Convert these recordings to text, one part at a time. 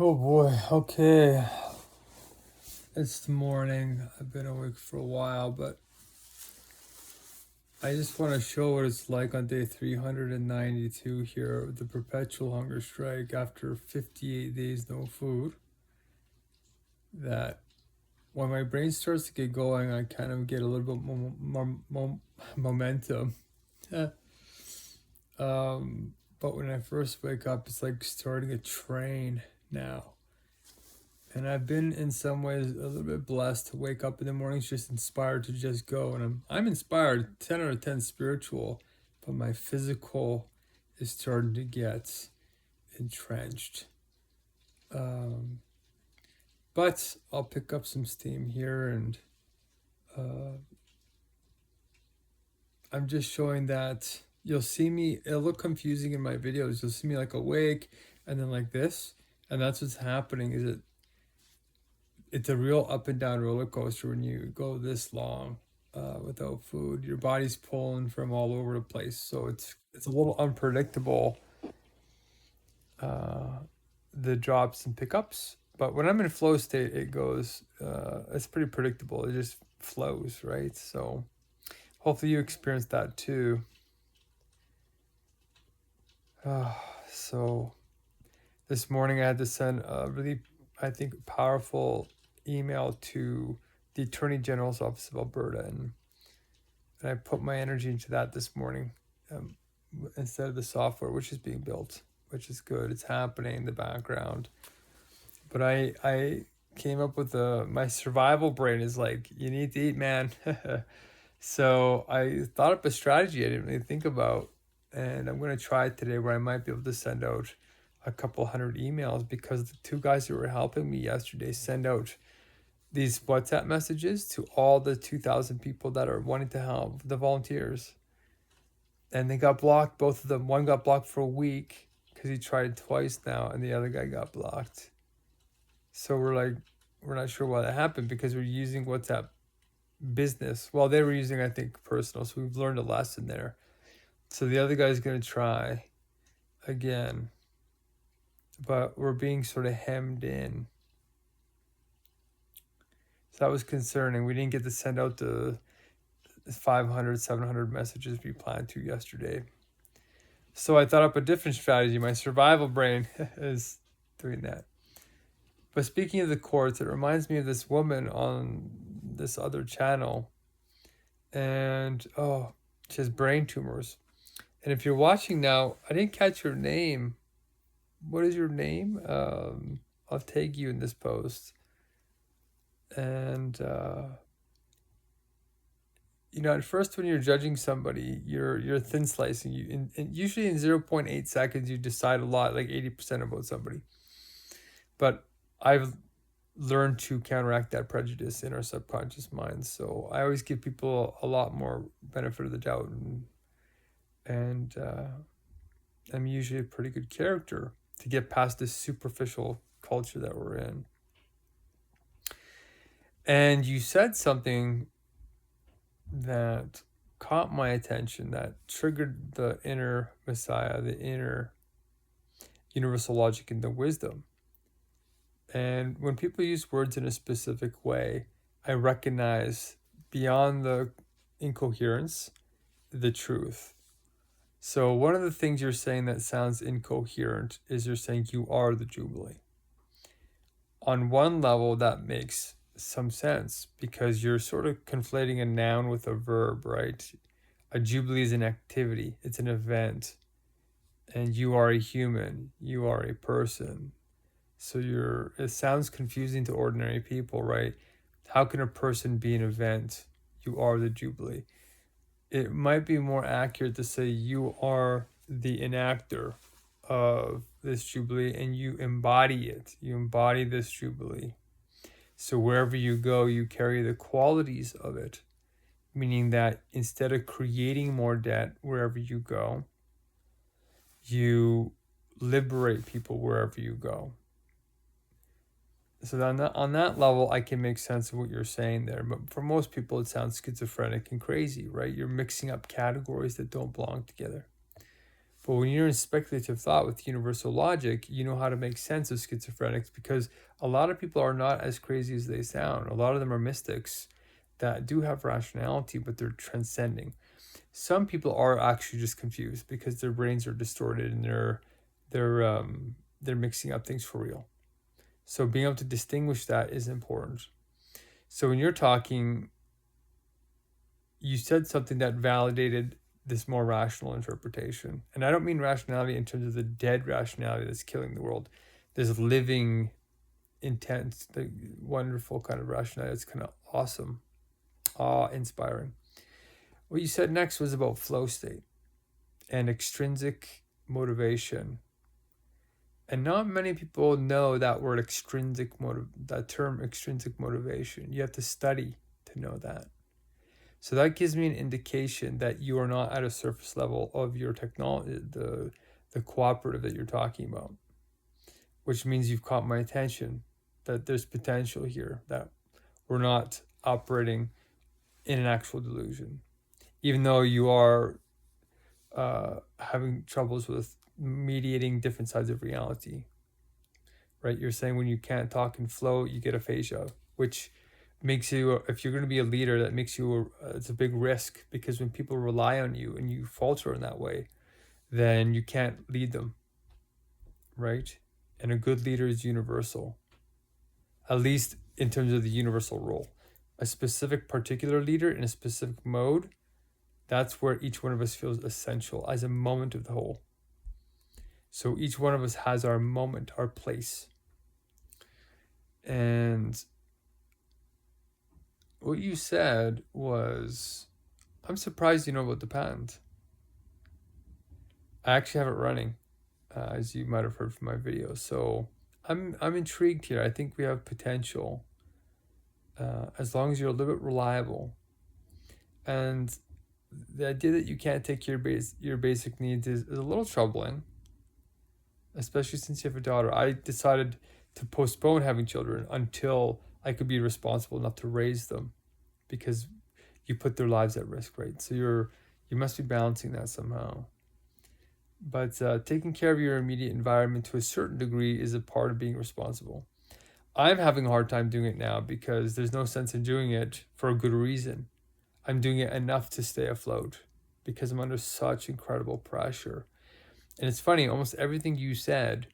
Oh boy, okay. It's the morning. I've been awake for a while, but I just want to show what it's like on day 392 here of the perpetual hunger strike after 58 days no food. That when my brain starts to get going, I kind of get a little bit more momentum. But when I first wake up, it's like starting a train now. And I've been in some ways a little bit blessed to wake up in the mornings just inspired to just go. And I'm inspired, 10 out of 10 spiritual, but my physical is starting to get entrenched. But I'll pick up some steam here, and I'm just showing that you'll see me, it'll look confusing in my videos. You'll see me like awake and then like this. And that's what's happening is it's a real up and down roller coaster when you go this long without food. Your body's pulling from all over the place, so it's a little unpredictable, the drops and pickups. But when I'm in flow state, it goes. It's pretty predictable. It just flows, right? So hopefully you experience that too. So this morning I had to send a really, I think, powerful email to the Attorney General's Office of Alberta, and I put my energy into that this morning instead of the software, which is being built, which is good. It's happening in the background. But I came up with my survival brain is like, you need to eat, man. So I thought up a strategy I didn't really think about, and I'm going to try it today where I might be able to send out a couple hundred emails, because the two guys who were helping me yesterday send out these WhatsApp messages to all the 2,000 people that are wanting to help, the volunteers. And they got blocked, both of them. One got blocked for a week because he tried twice now, and the other guy got blocked. So we're not sure why that happened, because we're using WhatsApp business. Well, they were using, I think, personal. So we've learned a lesson there. So the other guy's going to try again. But we're being sort of hemmed in. So that was concerning. We didn't get to send out the 500, 700 messages we planned to yesterday. So I thought up a different strategy. My survival brain is doing that. But speaking of the courts, it reminds me of this woman on this other channel. And, she has brain tumors. And if you're watching now, I didn't catch your name. What is your name? I'll tag you in this post. And at first when you're judging somebody, you're thin slicing. Usually in 0.8 seconds you decide a lot, like 80% about somebody. But I've learned to counteract that prejudice in our subconscious minds. So I always give people a lot more benefit of the doubt, and I'm usually a pretty good character to get past this superficial culture that we're in. And you said something that caught my attention, that triggered the inner Messiah, the inner universal logic and the wisdom. And when people use words in a specific way, I recognize beyond the incoherence, the truth. So one of the things you're saying that sounds incoherent is you're saying you are the Jubilee. On one level, that makes some sense, because you're sort of conflating a noun with a verb, right? A Jubilee is an activity, it's an event, and you are a human, you are a person. So it sounds confusing to ordinary people, right? How can a person be an event? You are the Jubilee. It might be more accurate to say you are the enactor of this Jubilee, and you embody it. You embody this Jubilee. So wherever you go, you carry the qualities of it, meaning that instead of creating more debt wherever you go, you liberate people wherever you go. So on that level, I can make sense of what you're saying there. But for most people, it sounds schizophrenic and crazy, right? You're mixing up categories that don't belong together. But when you're in speculative thought with universal logic, you know how to make sense of schizophrenics, because a lot of people are not as crazy as they sound. A lot of them are mystics that do have rationality, but they're transcending. Some people are actually just confused because their brains are distorted and they're mixing up things for real. So being able to distinguish that is important. So when you're talking, you said something that validated this more rational interpretation. And I don't mean rationality in terms of the dead rationality that's killing the world. This living, intense, the wonderful kind of rationality that's kind of awesome, awe-inspiring. What you said next was about flow state and extrinsic motivation. And not many people know that word that term extrinsic motivation. You have to study to know that. So that gives me an indication that you are not at a surface level of your technology, the cooperative that you're talking about, which means you've caught my attention, that there's potential here, that we're not operating in an actual delusion, even though you are having troubles with mediating different sides of reality, right? You're saying when you can't talk and flow, you get aphasia, which makes you, if you're going to be a leader, that makes you, it's a big risk, because when people rely on you and you falter in that way, then you can't lead them, right? And a good leader is universal, at least in terms of the universal role. A specific particular leader in a specific mode, that's where each one of us feels essential as a moment of the whole. So each one of us has our moment, our place. And what you said was, I'm surprised you know about the patent. I actually have it running, as you might have heard from my video. So I'm intrigued here. I think we have potential, as long as you're a little bit reliable. And the idea that you can't take your basic needs is a little troubling, especially since you have a daughter. I decided to postpone having children until I could be responsible enough to raise them, because you put their lives at risk, right? So you must be balancing that somehow. But taking care of your immediate environment to a certain degree is a part of being responsible. I'm having a hard time doing it now because there's no sense in doing it for a good reason. I'm doing it enough to stay afloat because I'm under such incredible pressure. And it's funny, almost everything you said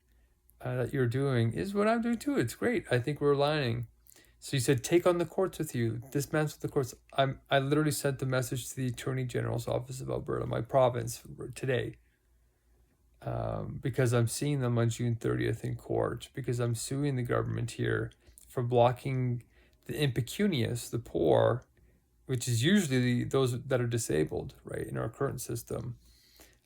that you're doing is what I'm doing too. It's great. I think we're aligning. So you said, take on the courts with you, dismantle the courts. I literally sent the message to the Attorney General's office of Alberta, my province, today. Because I'm seeing them on June 30th in court, because I'm suing the government here for blocking the impecunious, the poor, which is usually those that are disabled, right, in our current system.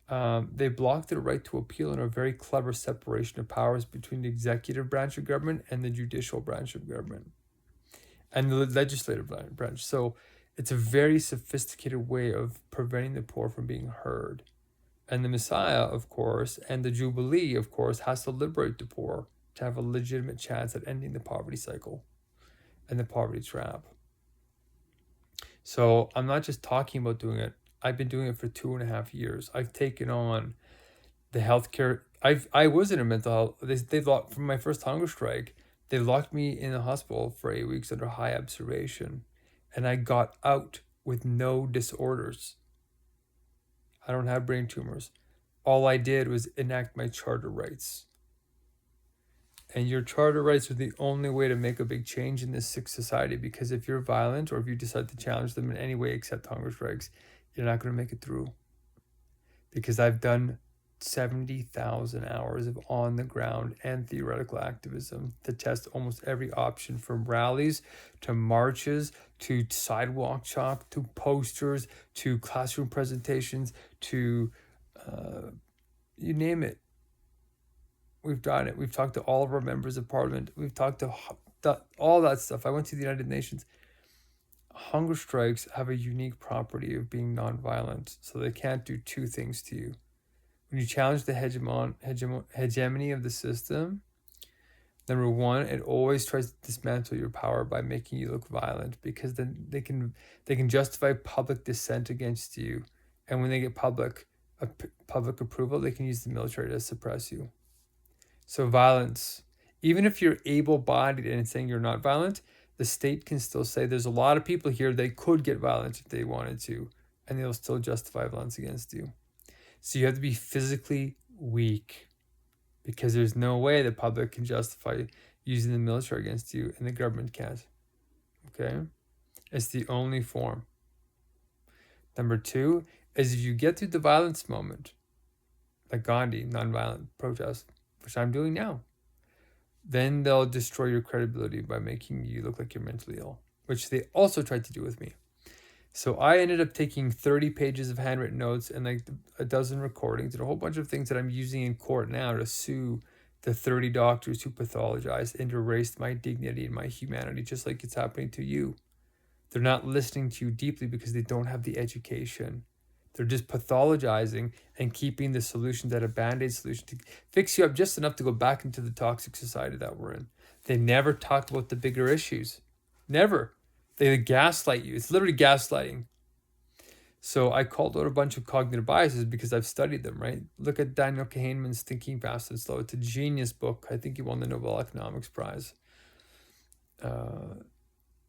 They blocked their right to appeal in a very clever separation of powers between the executive branch of government and the judicial branch of government and the legislative branch. So it's a very sophisticated way of preventing the poor from being heard. And the Messiah, of course, and the Jubilee, of course, has to liberate the poor to have a legitimate chance at ending the poverty cycle and the poverty trap. So I'm not just talking about doing it. I've been doing it for 2.5 years. I've taken on the healthcare. I was in a mental health. They locked from my first hunger strike. They locked me in the hospital for 8 weeks under high observation, and I got out with no disorders. I don't have brain tumors. All I did was enact my charter rights. And your charter rights are the only way to make a big change in this sick society, because if you're violent or if you decide to challenge them in any way except hunger strikes, you're not going to make it through. Because I've done 70,000 hours of on-the-ground and theoretical activism to test almost every option, from rallies to marches to sidewalk chalk to posters to classroom presentations to you name it. We've done it. We've talked to all of our members of parliament. We've talked to all that stuff. I went to the United Nations. Hunger strikes have a unique property of being nonviolent, so they can't do two things to you. When you challenge the hegemony of the system, number one, it always tries to dismantle your power by making you look violent, because then they can justify public dissent against you, and when they get public, public approval, they can use the military to suppress you. So violence, even if you're able-bodied and saying you're not violent, the state can still say there's a lot of people here, they could get violent if they wanted to, and they'll still justify violence against you. So you have to be physically weak, because there's no way the public can justify using the military against you, and the government can't. Okay? It's the only form. Number two is if you get through the violence moment, like Gandhi, nonviolent protest, which I'm doing now, then they'll destroy your credibility by making you look like you're mentally ill, which they also tried to do with me. So I ended up taking 30 pages of handwritten notes and like a dozen recordings and a whole bunch of things that I'm using in court now to sue the 30 doctors who pathologized and erased my dignity and my humanity, just like it's happening to you. They're not listening to you deeply because they don't have the education. They're just pathologizing and keeping the solutions at a band-aid solution to fix you up just enough to go back into the toxic society that we're in. They never talk about the bigger issues. Never. They gaslight you. It's literally gaslighting. So I called out a bunch of cognitive biases because I've studied them, right? Look at Daniel Kahneman's Thinking Fast and Slow. It's a genius book. I think he won the Nobel Economics Prize.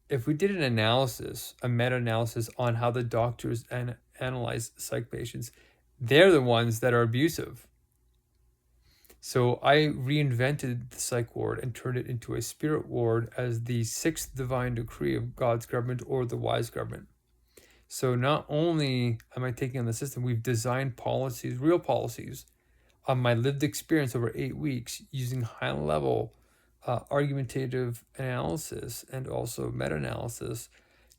If we did an analysis, a meta-analysis on how the doctors analyze psych patients, they're the ones that are abusive. So I reinvented the psych ward and turned it into a spirit ward as the sixth divine decree of God's government, or the wise government. So not only am I taking on the system, we've designed policies, real policies, on my lived experience over 8 weeks using high-level argumentative analysis and also meta-analysis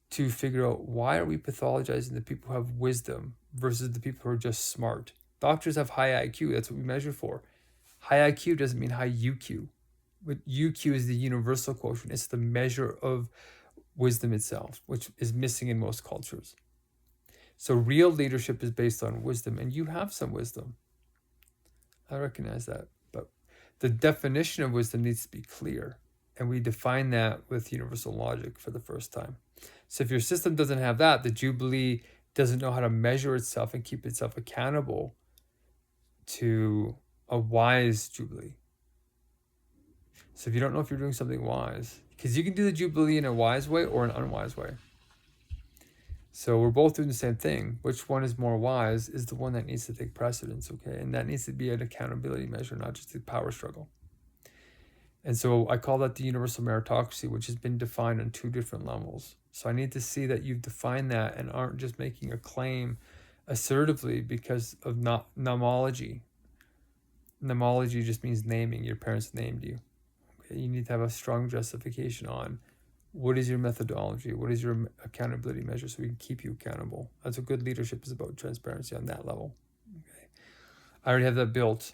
to figure out why are we pathologizing the people who have wisdom versus the people who are just smart. Doctors have high IQ. That's what we measure for. High IQ doesn't mean high UQ. But UQ is the universal quotient. It's the measure of wisdom itself, which is missing in most cultures. So real leadership is based on wisdom, and you have some wisdom. I recognize that. But the definition of wisdom needs to be clear, and we define that with universal logic for the first time. So if your system doesn't have that, the Jubilee doesn't know how to measure itself and keep itself accountable to a wise Jubilee. So if you don't know if you're doing something wise, because you can do the Jubilee in a wise way or an unwise way. So we're both doing the same thing. Which one is more wise is the one that needs to take precedence, okay? And that needs to be an accountability measure, not just a power struggle. And so I call that the universal meritocracy, which has been defined on 2 different levels. So I need to see that you've defined that and aren't just making a claim assertively because of nomology. Nomology just means naming. Your parents named you. Okay? You need to have a strong justification on what is your methodology, what is your accountability measure, so we can keep you accountable. That's what good leadership is about, transparency on that level. Okay? I already have that built.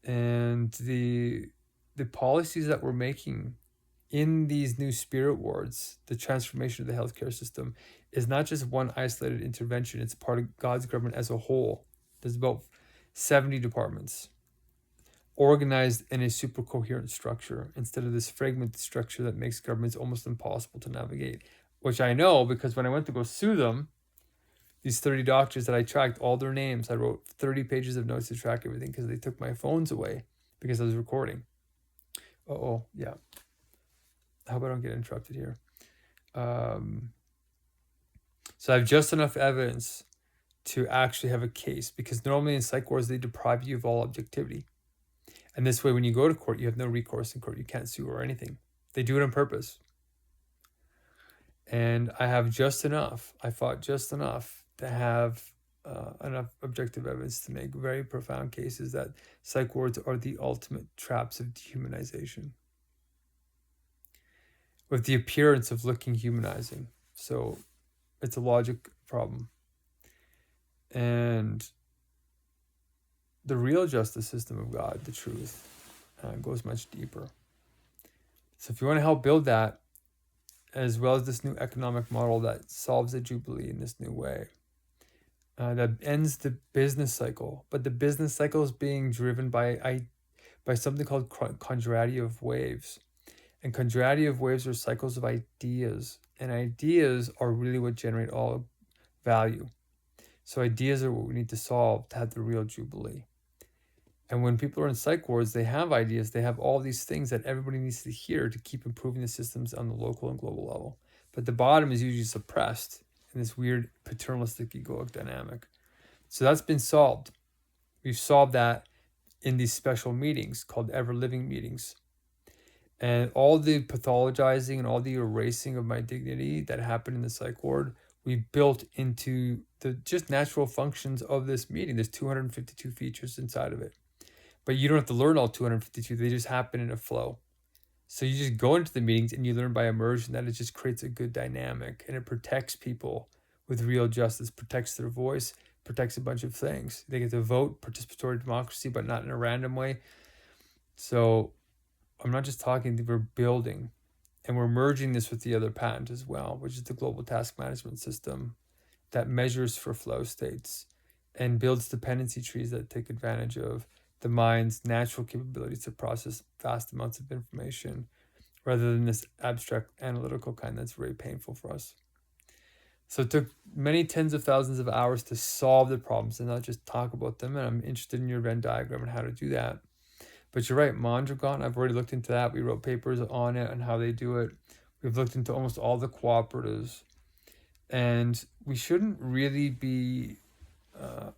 And the policies that we're making in these new spirit wards, the transformation of the healthcare system, is not just one isolated intervention. It's part of God's government as a whole. There's about 70 departments organized in a super coherent structure instead of this fragmented structure that makes governments almost impossible to navigate, which I know because when I went to go sue them, these 30 doctors that I tracked all their names, I wrote 30 pages of notes to track everything because they took my phones away because I was recording. Yeah. I hope I don't get interrupted here. So I have just enough evidence to actually have a case, because normally in psych wards, they deprive you of all objectivity. And this way, when you go to court, you have no recourse in court. You can't sue or anything. They do it on purpose. And I have just enough. I fought just enough to have enough objective evidence to make very profound cases that psych wards are the ultimate traps of dehumanization, with the appearance of looking humanizing. So it's a logic problem. And the real justice system of God, the truth, goes much deeper. So if you want to help build that, as well as this new economic model that solves the Jubilee in this new way, that ends the business cycle, but the business cycle is being driven by something called conjugative waves. And conjugative waves are cycles of ideas, and ideas are really what generate all value. So ideas are what we need to solve to have the real jubilee. And when people are in psych wards, they have ideas. They have all these things that everybody needs to hear to keep improving the systems on the local and global level. But the bottom is usually suppressed in this weird paternalistic egoic dynamic. So that's been solved. We've solved that in these special meetings called ever living meetings. And all the pathologizing and all the erasing of my dignity that happened in the psych ward, we built into the just natural functions of this meeting. There's 252 features inside of it. But you don't have to learn all 252. They just happen in a flow. So you just go into the meetings and you learn by immersion that it just creates a good dynamic, and it protects people with real justice, protects their voice, protects a bunch of things. They get to vote, participatory democracy, but not in a random way. So I'm not just talking, we're building, and we're merging this with the other patent as well, which is the global task management system that measures for flow states and builds dependency trees that take advantage of the mind's natural capabilities to process vast amounts of information rather than this abstract analytical kind that's very painful for us. So it took many tens of thousands of hours to solve the problems and not just talk about them. And I'm interested in your Venn diagram and how to do that. But you're right, Mondragon, I've already looked into that. We wrote papers on it and how they do it. We've looked into almost all the cooperatives. And we shouldn't really be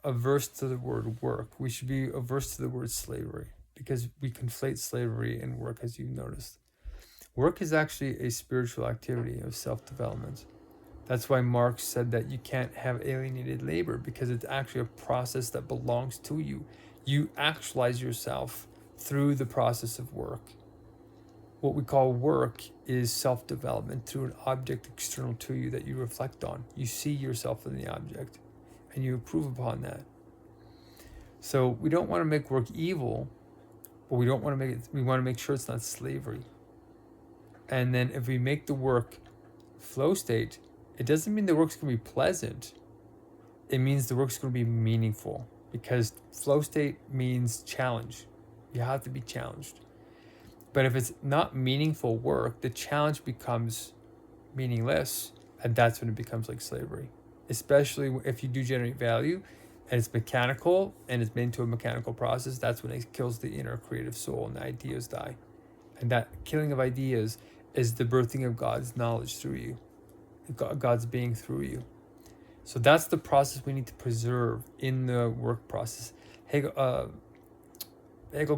averse to the word work. We should be averse to the word slavery, because we conflate slavery and work, as you've noticed. Work is actually a spiritual activity of self-development. That's why Marx said that you can't have alienated labor, because it's actually a process that belongs to you. You actualize yourself through the process of work. What we call work is self-development through an object external to you that you reflect on. You see yourself in the object and you improve upon that. So we don't want to make work evil, but we want to make sure it's not slavery. And then if we make the work flow state, it doesn't mean the work's going to be pleasant. It means the work's going to be meaningful, because flow state means challenge. You have to be challenged. But if it's not meaningful work, the challenge becomes meaningless, and that's when it becomes like slavery. Especially if you do generate value and it's mechanical and it's made into a mechanical process, that's when it kills the inner creative soul and the ideas die. And that killing of ideas is the birthing of God's knowledge through you, God's being through you. So that's the process we need to preserve in the work process. Hegel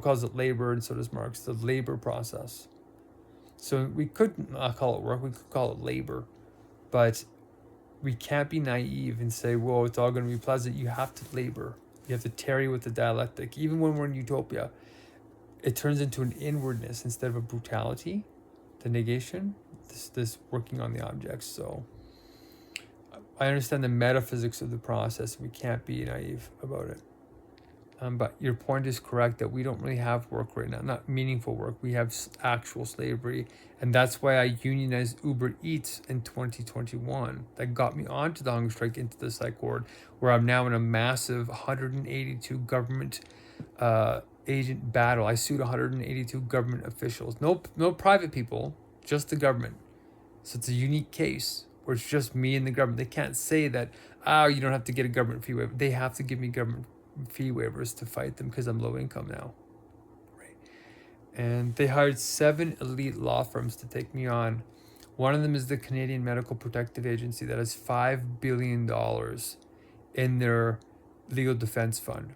calls it labor, and so does Marx, the labor process. So we could not call it work, we could call it labor, but we can't be naive and say, whoa, it's all going to be pleasant. You have to labor. You have to tarry with the dialectic. Even when we're in utopia, it turns into an inwardness instead of a brutality, the negation, this working on the objects. So I understand the metaphysics of the process. We can't be naive about it. But your point is correct that we don't really have work right now, not meaningful work. We have actual slavery. And that's why I unionized Uber Eats in 2021. That got me onto the hunger strike, into the psych ward, where I'm now in a massive 182 government agent battle. I sued 182 government officials. No private people, just the government. So it's a unique case where it's just me and the government. They can't say that, you don't have to get a government fee waiver. They have to give me government fee waivers to fight them because I'm low income now. Right. And they hired 7 elite law firms to take me on. One of them is the Canadian Medical Protective Agency that has $5 billion in their legal defense fund.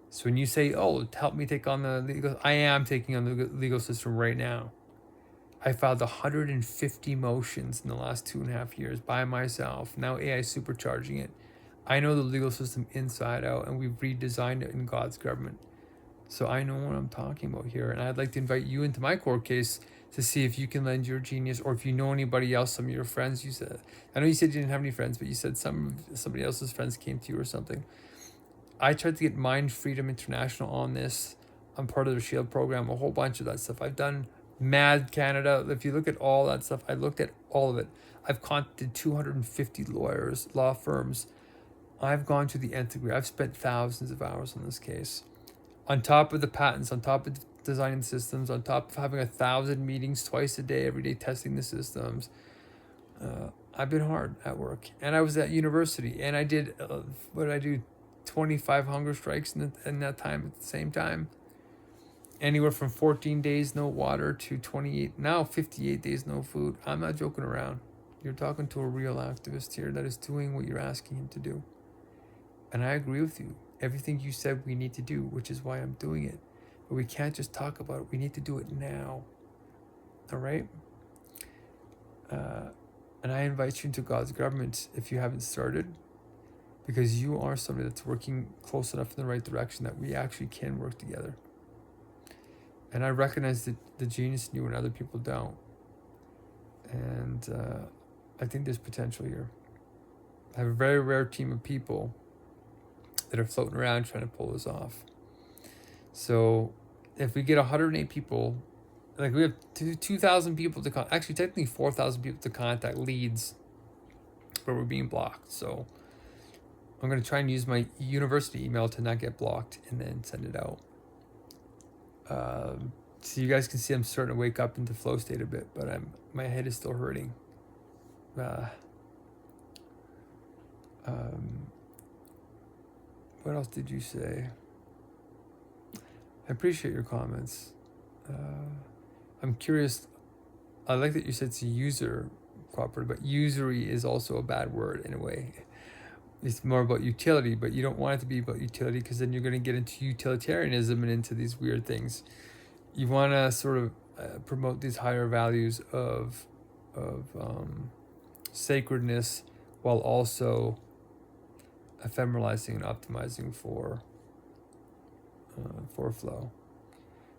So when you say, help me take on the legal, I am taking on the legal system right now. I filed 150 motions in the last 2.5 years by myself. Now AI is supercharging it. I know the legal system inside out, and we've redesigned it in God's government. So I know what I'm talking about here. And I'd like to invite you into my court case to see if you can lend your genius, or if you know anybody else, some of your friends. You said, I know you said you didn't have any friends, but you said somebody else's friends came to you or something. I tried to get Mind Freedom International on this. I'm part of their SHIELD program, a whole bunch of that stuff. I've done Mad Canada. If you look at all that stuff, I looked at all of it. I've contacted 250 lawyers, law firms. I've gone to the nth degree. I've spent thousands of hours on this case. On top of the patents, on top of designing the systems, on top of having 1,000 meetings twice a day, every day, testing the systems. I've been hard at work, and I was at university, and I did what did I do, 25 hunger strikes in that time at the same time. Anywhere from 14 days no water to 28, now 58 days no food. I'm not joking around. You're talking to a real activist here that is doing what you're asking him to do. And I agree with you. Everything you said we need to do, which is why I'm doing it. But we can't just talk about it. We need to do it now. All right? And I invite you into God's government if you haven't started, because you are somebody that's working close enough in the right direction that we actually can work together. And I recognize the genius in you when other people don't. And I think there's potential here. I have a very rare team of people that are floating around trying to pull this off. So if we get 108 people, like we have 2,000 people to contact, actually technically 4,000 people to contact leads, but we're being blocked. So I'm going to try and use my university email to not get blocked and then send it out. So you guys can see I'm starting to wake up into flow state a bit, but my head is still hurting. What else did you say? I appreciate your comments. I'm curious. I like that you said it's a user cooperative, but usury is also a bad word in a way. It's more about utility, but you don't want it to be about utility, because then you're going to get into utilitarianism and into these weird things. You want to sort of promote these higher values of sacredness, while also ephemeralizing and optimizing for flow.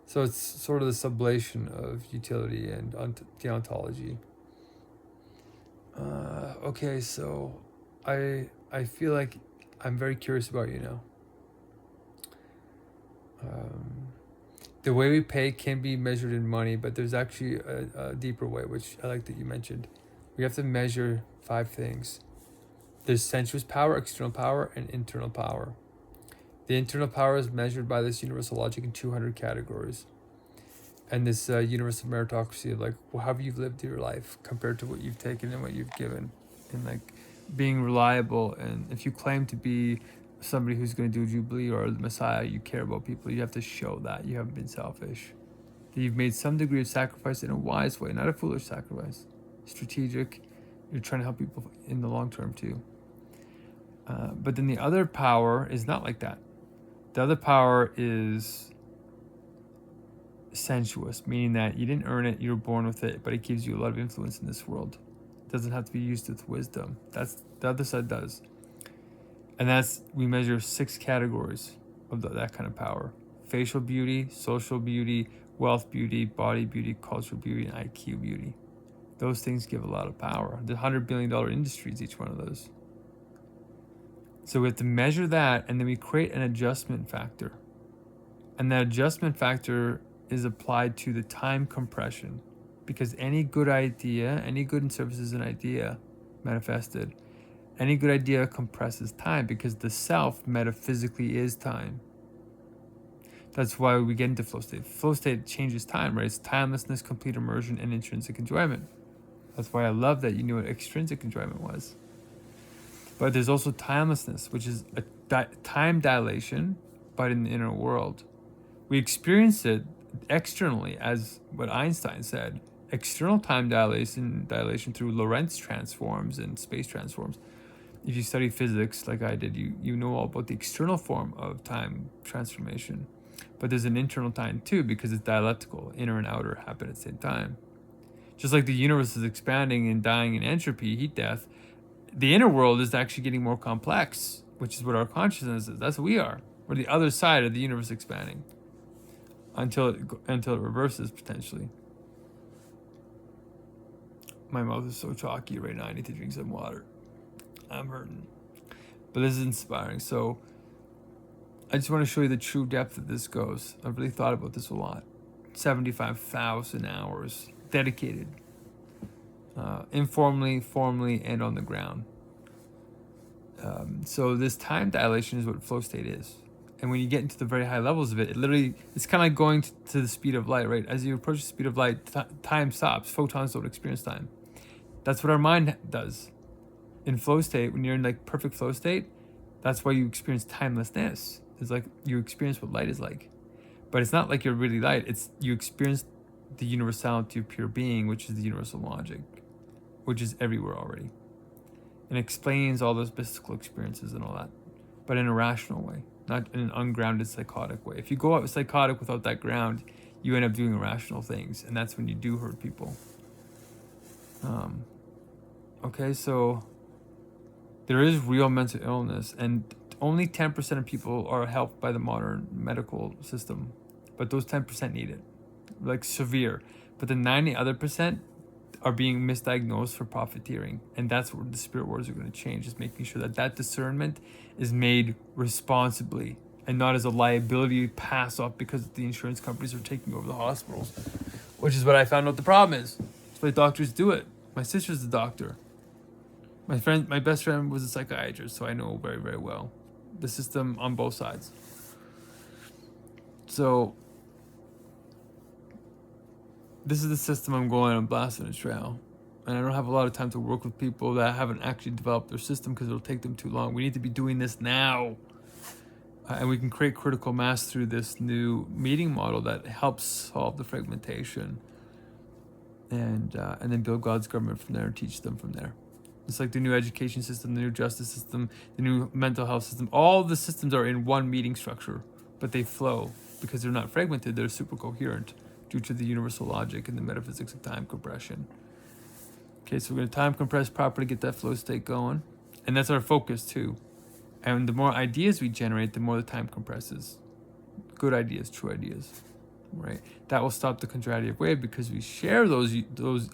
So it's sort of the sublation of utility and deontology. Okay, so I feel like I'm very curious about you now. The way we pay can be measured in money, but there's actually a deeper way, which I like that you mentioned. We have to measure 5 things. There's sensuous power, external power, and internal power. The internal power is measured by this universal logic in 200 categories. And this universal meritocracy of like, well, how have you lived your life compared to what you've taken and what you've given? And like being reliable. And if you claim to be somebody who's going to do Jubilee or the Messiah, you care about people, you have to show that you haven't been selfish. That you've made some degree of sacrifice in a wise way, not a foolish sacrifice. Strategic. You're trying to help people in the long term too. But then the other power is not like that. The other power is sensuous, meaning that you didn't earn it, you were born with it, but it gives you a lot of influence in this world. It doesn't have to be used with wisdom. That's the other side does. And we measure 6 categories of that kind of power: facial beauty, social beauty, wealth beauty, body beauty, cultural beauty, and IQ beauty. Those things give a lot of power. There's $100 billion industries, each one of those. So we have to measure that, and then we create an adjustment factor. And that adjustment factor is applied to the time compression, because any good idea, any good in service is an idea manifested. Any good idea compresses time, because the self metaphysically is time. That's why we get into flow state. Flow state changes time, right? It's timelessness, complete immersion, and intrinsic enjoyment. That's why I love that you knew what extrinsic enjoyment was. But there's also timelessness, which is a time dilation, but in the inner world. We experience it externally, as what Einstein said, external time dilation through Lorentz transforms and space transforms. If you study physics like I did, you know all about the external form of time transformation. But there's an internal time too, because it's dialectical. Inner and outer happen at the same time. Just like the universe is expanding and dying in entropy, heat death, the inner world is actually getting more complex, which is what our consciousness is. That's what we are. We're the other side of the universe expanding until it reverses, potentially. My mouth is so chalky right now. I need to drink some water. I'm hurting. But this is inspiring. So I just want to show you the true depth that this goes. I've really thought about this a lot. 75,000 hours dedicated. Informally, formally, and on the ground. So this time dilation is what flow state is. And when you get into the very high levels of it, it's kind of like going to the speed of light, right? As you approach the speed of light, time stops. Photons don't experience time. That's what our mind does. In flow state, when you're in like perfect flow state, that's why you experience timelessness. It's like you experience what light is like. But it's not like you're really light. It's you experience the universality of pure being, which is the universal logic, which is everywhere already. And explains all those mystical experiences and all that, but in a rational way, not in an ungrounded psychotic way. If you go out psychotic without that ground, you end up doing irrational things, and that's when you do hurt people. Okay, so there is real mental illness, and only 10% of people are helped by the modern medical system, but those 10% need it, like severe. But the 90 other percent are being misdiagnosed for profiteering, and that's where the spirit wars are going to change, is making sure that that discernment is made responsibly and not as a liability to pass off because the insurance companies are taking over the hospitals, which is what I found out the problem is. That's why doctors do it. My sister's a doctor. My best friend was a psychiatrist, so I know very, very well the system on both sides. So this is the system I'm going on blasting a trail. And I don't have a lot of time to work with people that haven't actually developed their system because it'll take them too long. We need to be doing this now. And we can create critical mass through this new meeting model that helps solve the fragmentation. And then build God's government from there and teach them from there. It's like the new education system, the new justice system, the new mental health system. All the systems are in one meeting structure, but they flow because they're not fragmented. They're super coherent due to the universal logic and the metaphysics of time compression. Okay, so we're going to time compress properly, get that flow state going. And that's our focus too. And the more ideas we generate, the more the time compresses. Good ideas, true ideas, right? That will stop the contrariative wave because we share those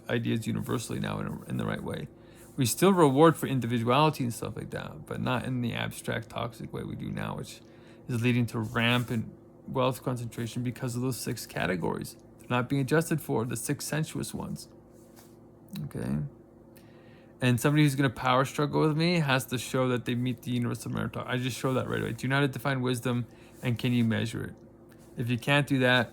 ideas universally now in the right way. We still reward for individuality and stuff like that, but not in the abstract, toxic way we do now, which is leading to rampant wealth concentration because of those 6 categories. They're not being adjusted for, the 6 sensuous ones. Okay? And somebody who's going to power struggle with me has to show that they meet the universal meritocracy. I just show that right away. Do you know how to define wisdom, and can you measure it? If you can't do that,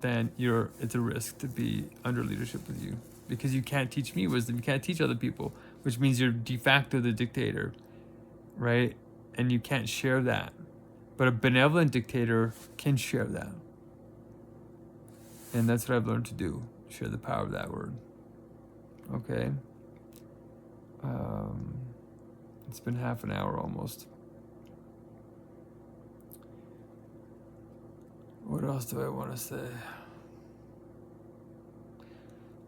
then it's a risk to be under leadership with you. Because you can't teach me wisdom, you can't teach other people, which means you're de facto the dictator, right? And you can't share that. But a benevolent dictator can share that. And that's what I've learned to do, share the power of that word. Okay? It's been half an hour almost. What else do I want to say?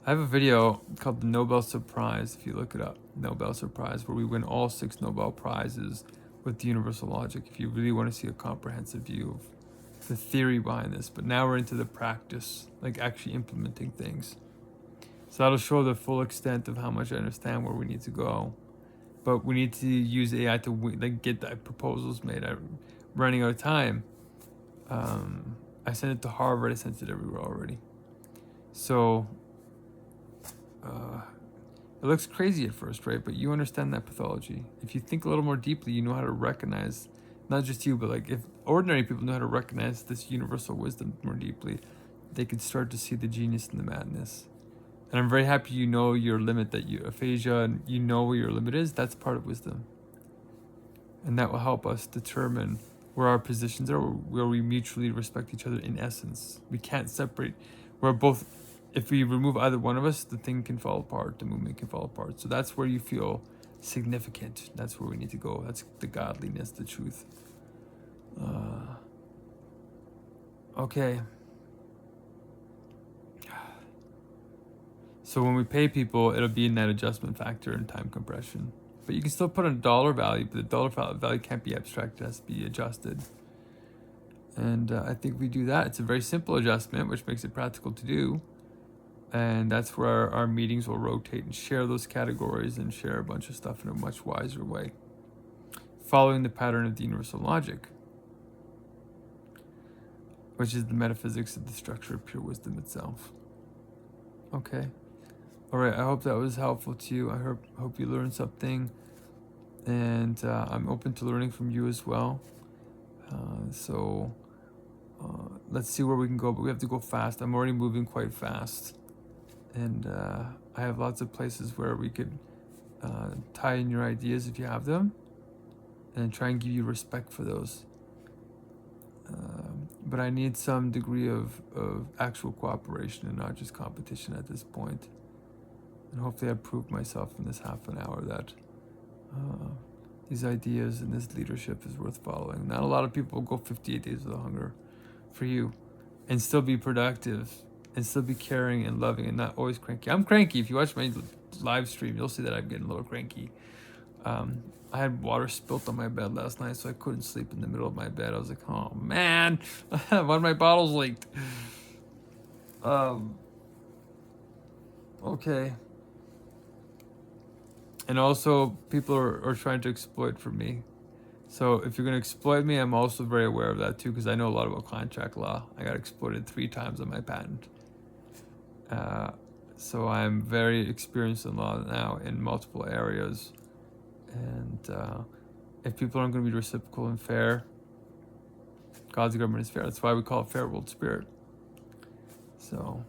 I have a video called the Nobel Surprise, if you look it up, Nobel Surprise, where we win all 6 Nobel Prizes with the universal logic, if you really want to see a comprehensive view of the theory behind this. But now we're into the practice, like actually implementing things. So that'll show the full extent of how much I understand where we need to go. But we need to use AI to get the proposals made. I'm running out of time. I sent it to Harvard, I sent it everywhere already. So it looks crazy at first, right? But you understand that pathology. If you think a little more deeply, you know how to recognize, not just you, but like if ordinary people know how to recognize this universal wisdom more deeply, they can start to see the genius and the madness. And I'm very happy you know your limit, that you aphasia, and you know where your limit is. That's part of wisdom. And that will help us determine where our positions are, where we mutually respect each other in essence. We can't separate. We're both, if we remove either one of us, the thing can fall apart, the movement can fall apart. So that's where you feel significant. That's where we need to go. That's the godliness, the truth. Okay. So when we pay people, it'll be in that adjustment factor and time compression. But you can still put a dollar value, but the dollar value can't be abstract. It has to be adjusted. And I think we do that. It's a very simple adjustment, which makes it practical to do. And that's where our meetings will rotate and share those categories and share a bunch of stuff in a much wiser way, following the pattern of the universal logic, which is the metaphysics of the structure of pure wisdom itself. Okay. All right, I hope that was helpful to you. I hope you learned something. And I'm open to learning from you as well. So let's see where we can go, but we have to go fast. I'm already moving quite fast. And I have lots of places where we could tie in your ideas if you have them, and try and give you respect for those. But I need some degree of actual cooperation and not just competition at this point. And hopefully I've proved myself in this half an hour that these ideas and this leadership is worth following. Not a lot of people go 58 days without hunger for you and still be productive and still be caring and loving and not always cranky. I'm cranky. If you watch my live stream, you'll see that I'm getting a little cranky. I had water spilt on my bed last night, so I couldn't sleep in the middle of my bed. I was like, oh man, one of my bottles leaked. Okay. And also, people are trying to exploit for me. So if you're going to exploit me, I'm also very aware of that too, because I know a lot about contract law. I got exploited 3 times on my patent. So I'm very experienced in law now in multiple areas. And if people aren't going to be reciprocal and fair, God's government is fair. That's why we call it fair world spirit. So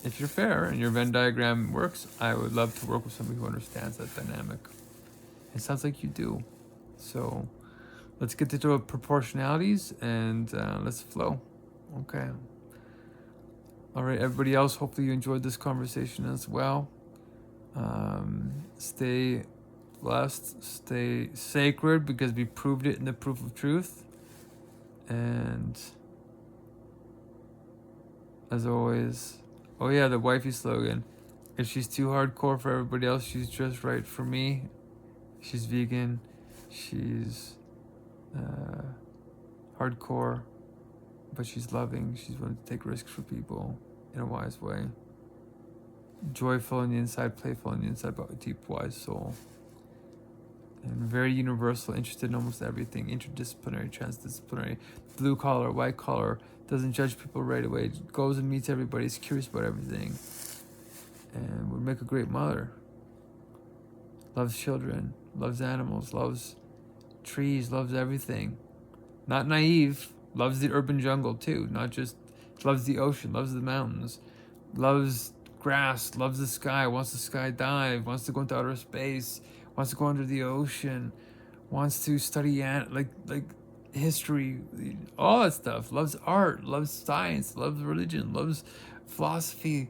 if you're fair and your Venn diagram works, I would love to work with somebody who understands that dynamic. It sounds like you do. So let's get to the proportionalities and let's flow. Okay. All right, everybody else, hopefully you enjoyed this conversation as well. Stay blessed, stay sacred, because we proved it in the proof of truth. And as always, oh yeah, the wifey slogan. If she's too hardcore for everybody else, she's just right for me. She's vegan. She's hardcore, but she's loving. She's willing to take risks for people in a wise way. Joyful on the inside, playful on the inside, but a deep, wise soul. And very universal, interested in almost everything. Interdisciplinary, transdisciplinary, blue collar, white collar. Doesn't judge people right away. Goes and meets everybody. Is curious about everything. And would make a great mother. Loves children. Loves animals. Loves trees. Loves everything. Not naive. Loves the urban jungle too. Not just loves the ocean. Loves the mountains. Loves grass. Loves the sky. Wants to skydive. Wants to go into outer space. Wants to go under the ocean. Wants to study like history, all that stuff. Loves art. Loves science. Loves religion. Loves philosophy.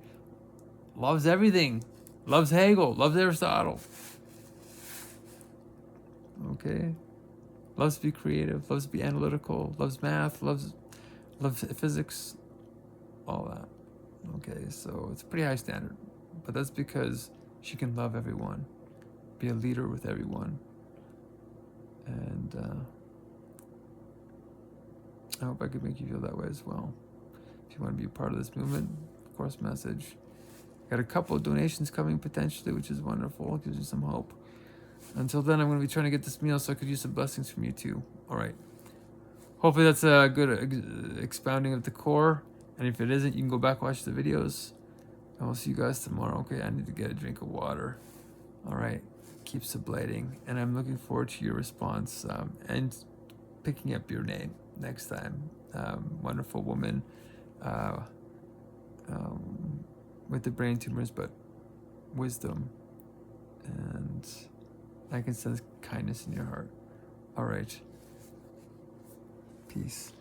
Loves everything. Loves Hegel. Loves Aristotle. Okay. Loves to be creative. Loves to be analytical. Loves math. Loves physics. All that. Okay, so it's a pretty high standard. But that's because she can love everyone. Be a leader with everyone. And I hope I could make you feel that way as well. If you want to be a part of this movement, of course, message. Got a couple of donations coming potentially, which is wonderful. It gives you some hope. Until then, I'm going to be trying to get this meal so I could use some blessings from you too. All right. Hopefully that's a good expounding of the core. And if it isn't, you can go back and watch the videos. And we'll see you guys tomorrow. Okay, I need to get a drink of water. All right. Keep sublating. And I'm looking forward to your response and picking up your name next time. Wonderful woman with the brain tumors, but wisdom. And I can sense kindness in your heart. All right. Peace.